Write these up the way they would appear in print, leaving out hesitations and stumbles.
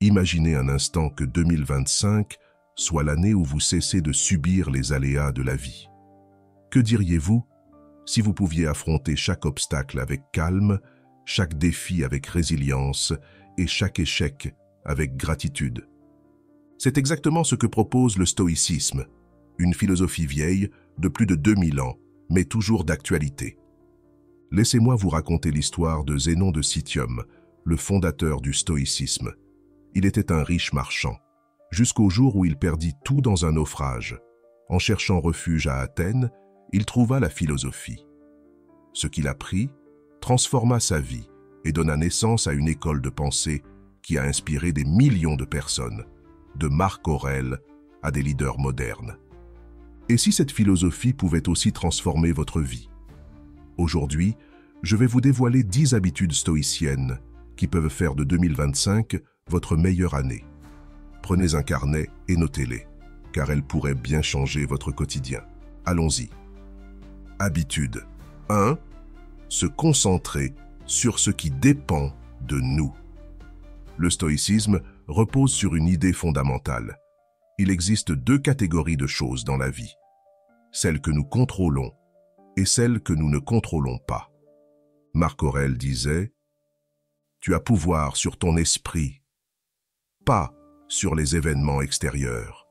Imaginez un instant que 2025 soit l'année où vous cessez de subir les aléas de la vie. Que diriez-vous si vous pouviez affronter chaque obstacle avec calme, chaque défi avec résilience et chaque échec avec gratitude? C'est exactement ce que propose le stoïcisme, une philosophie vieille de plus de 2000 ans, mais toujours d'actualité. Laissez-moi vous raconter l'histoire de Zénon de Citium, le fondateur du stoïcisme. Il était un riche marchand, jusqu'au jour où il perdit tout dans un naufrage. En cherchant refuge à Athènes, il trouva la philosophie. Ce qu'il apprit transforma sa vie et donna naissance à une école de pensée qui a inspiré des millions de personnes, de Marc Aurèle à des leaders modernes. Et si cette philosophie pouvait aussi transformer votre vie? Aujourd'hui, je vais vous dévoiler 10 habitudes stoïciennes qui peuvent faire de 2025 votre meilleure année. Prenez un carnet et notez-les, car elles pourraient bien changer votre quotidien. Allons-y. Habitude 1. Se concentrer sur ce qui dépend de nous. Le stoïcisme repose sur une idée fondamentale. Il existe 2 catégories de choses dans la vie. Celles que nous contrôlons et celles que nous ne contrôlons pas. Marc Aurèle disait « Tu as pouvoir sur ton esprit, pas sur les événements extérieurs.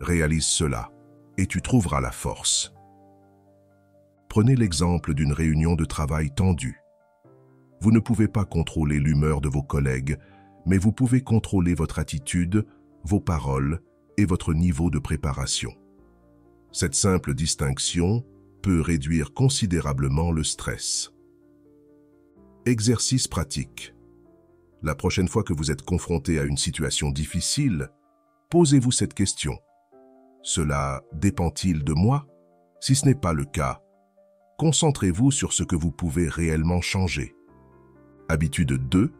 Réalise cela et tu trouveras la force. » Prenez l'exemple d'une réunion de travail tendue. Vous ne pouvez pas contrôler l'humeur de vos collègues, mais vous pouvez contrôler votre attitude, vos paroles et votre niveau de préparation. Cette simple distinction peut réduire considérablement le stress. Exercice pratique. La prochaine fois que vous êtes confronté à une situation difficile, posez-vous cette question. Cela dépend-il de moi? Si ce n'est pas le cas, concentrez-vous sur ce que vous pouvez réellement changer. Habitude 2.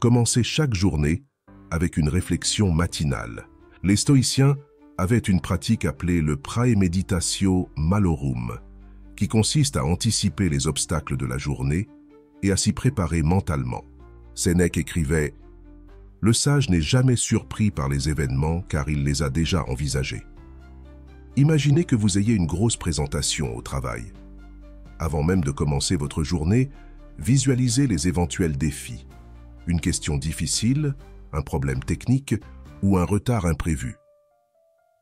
Commencez chaque journée avec une réflexion matinale. Les stoïciens avaient une pratique appelée le praemeditatio malorum, qui consiste à anticiper les obstacles de la journée et à s'y préparer mentalement. Sénèque écrivait « Le sage n'est jamais surpris par les événements car il les a déjà envisagés. » Imaginez que vous ayez une grosse présentation au travail. Avant même de commencer votre journée, visualisez les éventuels défis. Une question difficile, un problème technique ou un retard imprévu.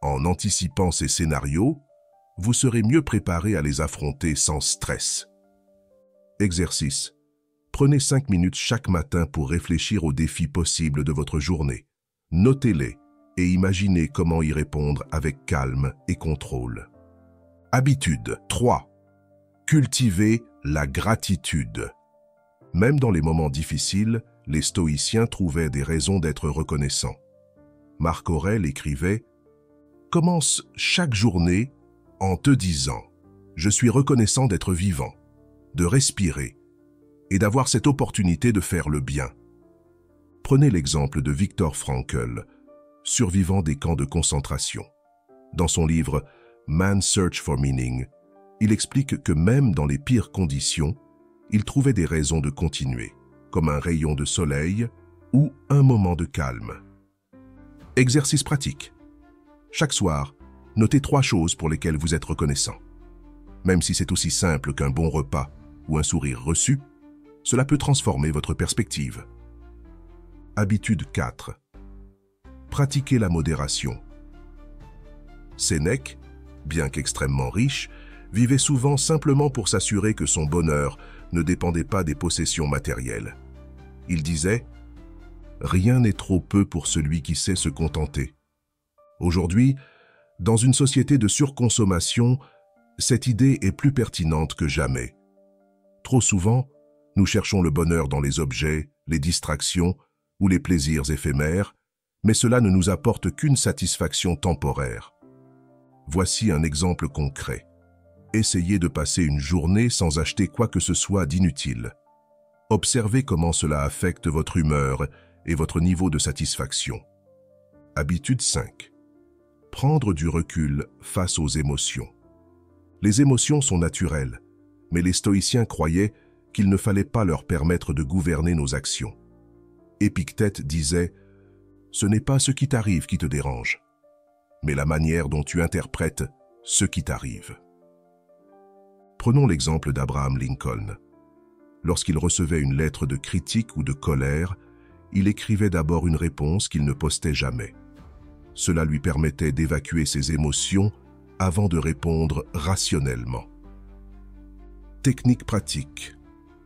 En anticipant ces scénarios, vous serez mieux préparé à les affronter sans stress. Exercice. Prenez 5 minutes chaque matin pour réfléchir aux défis possibles de votre journée. Notez-les et imaginez comment y répondre avec calme et contrôle. Habitude 3. Cultivez la gratitude. Même dans les moments difficiles, les stoïciens trouvaient des raisons d'être reconnaissants. Marc Aurèle écrivait « Commence chaque journée en te disant « Je suis reconnaissant d'être vivant, de respirer et d'avoir cette opportunité de faire le bien. » Prenez l'exemple de Viktor Frankl, survivant des camps de concentration. Dans son livre « Man's Search for Meaning », il explique que même dans les pires conditions, il trouvait des raisons de continuer, comme un rayon de soleil ou un moment de calme. Exercice pratique. Chaque soir, notez 3 choses pour lesquelles vous êtes reconnaissant. Même si c'est aussi simple qu'un bon repas ou un sourire reçu, cela peut transformer votre perspective. Habitude 4. Pratiquez la modération. Sénèque, bien qu'extrêmement riche, vivait souvent simplement pour s'assurer que son bonheur ne dépendait pas des possessions matérielles. Il disait « Rien n'est trop peu pour celui qui sait se contenter ». Aujourd'hui, dans une société de surconsommation, cette idée est plus pertinente que jamais. Trop souvent, nous cherchons le bonheur dans les objets, les distractions ou les plaisirs éphémères, mais cela ne nous apporte qu'une satisfaction temporaire. Voici un exemple concret. Essayez de passer une journée sans acheter quoi que ce soit d'inutile. Observez comment cela affecte votre humeur et votre niveau de satisfaction. Habitude 5. Prendre du recul face aux émotions. Les émotions sont naturelles, mais les stoïciens croyaient qu'il ne fallait pas leur permettre de gouverner nos actions. Épictète disait « Ce n'est pas ce qui t'arrive qui te dérange, mais la manière dont tu interprètes ce qui t'arrive. Prenons l'exemple d'Abraham Lincoln. Lorsqu'il recevait une lettre de critique ou de colère, il écrivait d'abord une réponse qu'il ne postait jamais. Cela lui permettait d'évacuer ses émotions avant de répondre rationnellement. Technique pratique.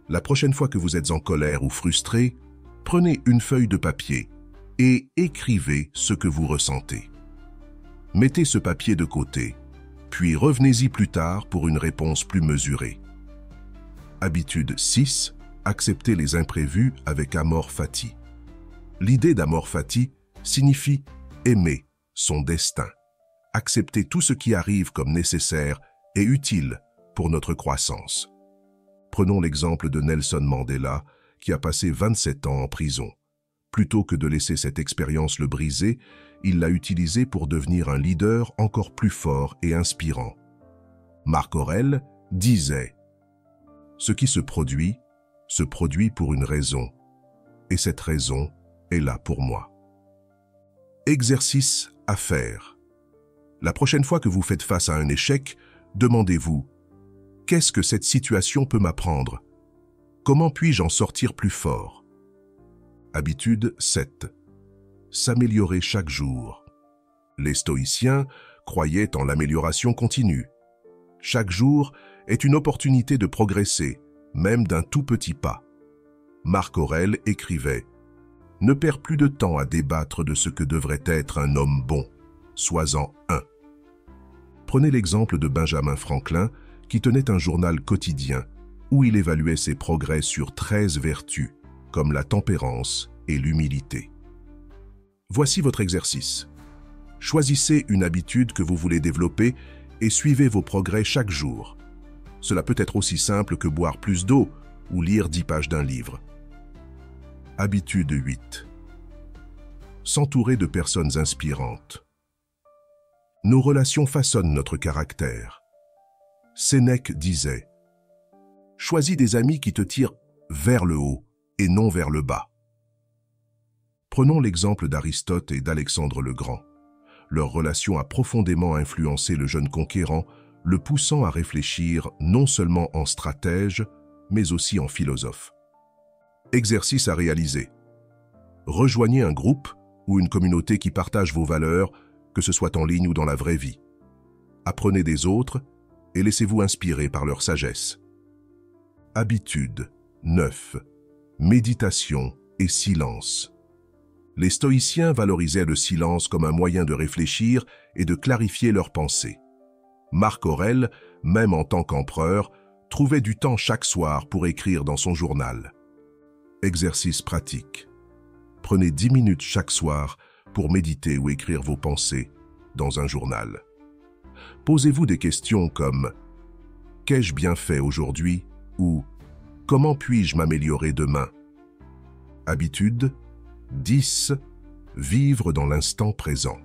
La prochaine fois que vous êtes en colère ou frustré, prenez une feuille de papier et écrivez ce que vous ressentez. Mettez ce papier de côté, puis revenez-y plus tard pour une réponse plus mesurée. Habitude 6. Accepter les imprévus avec amor fati. L'idée d'amor fati signifie aimer son destin, accepter tout ce qui arrive comme nécessaire et utile pour notre croissance. Prenons l'exemple de Nelson Mandela, qui a passé 27 ans en prison. Plutôt que de laisser cette expérience le briser, il l'a utilisée pour devenir un leader encore plus fort et inspirant. Marc Aurèle disait « Ce qui se produit pour une raison, et cette raison est là pour moi. » Exercice à faire. La prochaine fois que vous faites face à un échec, demandez-vous « Qu'est-ce que cette situation peut m'apprendre ? Comment puis-je en sortir plus fort ?» Habitude 7. S'améliorer chaque jour. Les stoïciens croyaient en l'amélioration continue. Chaque jour est une opportunité de progresser, même d'un tout petit pas. Marc Aurèle écrivait « Ne perds plus de temps à débattre de ce que devrait être un homme bon, sois-en un. » Prenez l'exemple de Benjamin Franklin, qui tenait un journal quotidien où il évaluait ses progrès sur 13 vertus, comme la tempérance et l'humilité. Voici votre exercice. Choisissez une habitude que vous voulez développer et suivez vos progrès chaque jour. Cela peut être aussi simple que boire plus d'eau ou lire 10 pages d'un livre. Habitude 8. S'entourer de personnes inspirantes. Nos relations façonnent notre caractère. Sénèque disait « Choisis des amis qui te tirent vers le haut et non vers le bas. » Prenons l'exemple d'Aristote et d'Alexandre le Grand. Leur relation a profondément influencé le jeune conquérant, le poussant à réfléchir non seulement en stratège, mais aussi en philosophe. Exercice à réaliser. Rejoignez un groupe ou une communauté qui partage vos valeurs, que ce soit en ligne ou dans la vraie vie. Apprenez des autres et laissez-vous inspirer par leur sagesse. Habitude 9. Méditation et silence. Les stoïciens valorisaient le silence comme un moyen de réfléchir et de clarifier leurs pensées. Marc Aurèle, même en tant qu'empereur, trouvait du temps chaque soir pour écrire dans son journal. Exercice pratique. Prenez 10 minutes chaque soir pour méditer ou écrire vos pensées dans un journal. Posez-vous des questions comme « Qu'ai-je bien fait aujourd'hui ?» ou « Comment puis-je m'améliorer demain ?» Habitude 10. Vivre dans l'instant présent.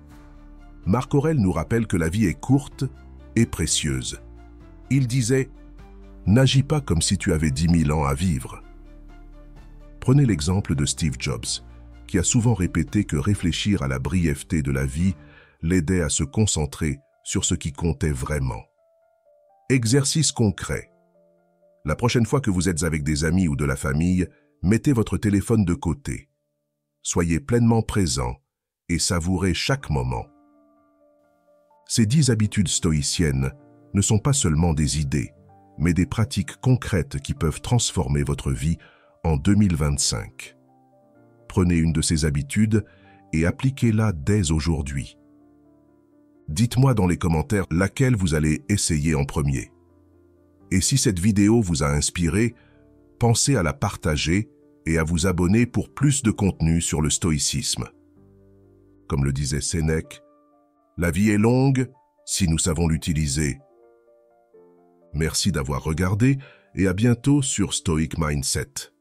Marc Aurèle nous rappelle que la vie est courte et précieuse. Il disait « N'agis pas comme si tu avais 10 000 ans à vivre. » Prenez l'exemple de Steve Jobs, qui a souvent répété que réfléchir à la brièveté de la vie l'aidait à se concentrer sur ce qui comptait vraiment. Exercice concret. La prochaine fois que vous êtes avec des amis ou de la famille, mettez votre téléphone de côté. Soyez pleinement présent et savourez chaque moment. Ces 10 habitudes stoïciennes ne sont pas seulement des idées, mais des pratiques concrètes qui peuvent transformer votre vie en 2025. Prenez une de ces habitudes et appliquez-la dès aujourd'hui. Dites-moi dans les commentaires laquelle vous allez essayer en premier. Et si cette vidéo vous a inspiré, pensez à la partager et à vous abonner pour plus de contenu sur le stoïcisme. Comme le disait Sénèque, la vie est longue si nous savons l'utiliser. Merci d'avoir regardé et à bientôt sur Stoic Mindset.